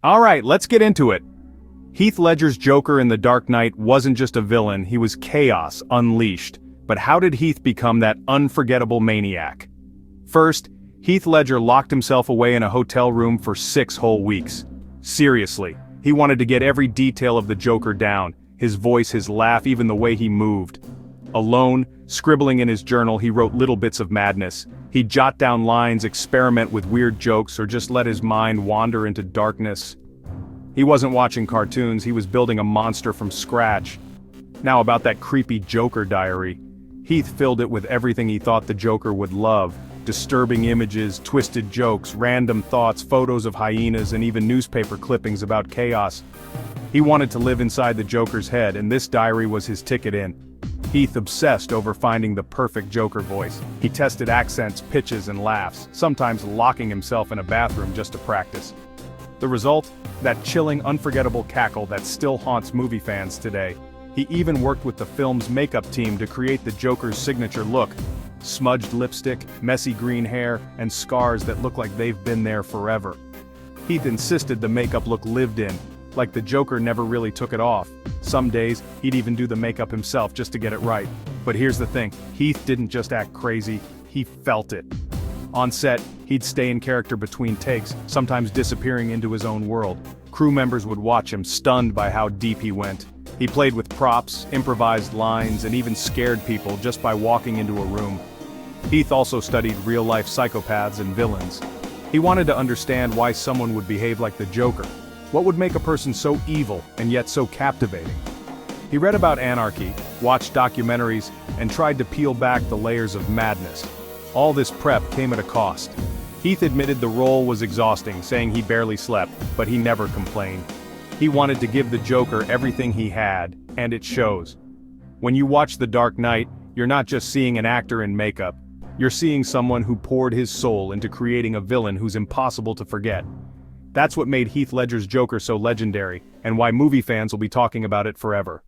Alright, let's get into it. Heath Ledger's Joker in The Dark Knight wasn't just a villain, he was chaos unleashed. But how did Heath become that unforgettable maniac? First, Heath Ledger locked himself away in a hotel room for 6 whole weeks. Seriously, he wanted to get every detail of the Joker down, his voice, his laugh, even the way he moved. Alone, scribbling in his journal, he wrote little bits of madness. He'd jot down lines, experiment with weird jokes, or just let his mind wander into darkness. He wasn't watching cartoons, he was building a monster from scratch. Now about that creepy Joker diary. Heath filled it with everything he thought the Joker would love. Disturbing images, twisted jokes, random thoughts, photos of hyenas, and even newspaper clippings about chaos. He wanted to live inside the Joker's head, and this diary was his ticket in. Heath obsessed over finding the perfect Joker voice. He tested accents, pitches, and laughs, sometimes locking himself in a bathroom just to practice. The result? That chilling, unforgettable cackle that still haunts movie fans today. He even worked with the film's makeup team to create the Joker's signature look. Smudged lipstick, messy green hair, and scars that look like they've been there forever. Heath insisted the makeup look lived in, like the Joker never really took it off. Some days, he'd even do the makeup himself just to get it right. But here's the thing, Heath didn't just act crazy, he felt it. On set, he'd stay in character between takes, sometimes disappearing into his own world. Crew members would watch him, stunned by how deep he went. He played with props, improvised lines, and even scared people just by walking into a room. Heath also studied real-life psychopaths and villains. He wanted to understand why someone would behave like the Joker. What would make a person so evil and yet so captivating? He read about anarchy, watched documentaries, and tried to peel back the layers of madness. All this prep came at a cost. Heath admitted the role was exhausting, saying he barely slept, but he never complained. He wanted to give the Joker everything he had, and it shows. When you watch The Dark Knight, you're not just seeing an actor in makeup. You're seeing someone who poured his soul into creating a villain who's impossible to forget. That's what made Heath Ledger's Joker so legendary, and why movie fans will be talking about it forever.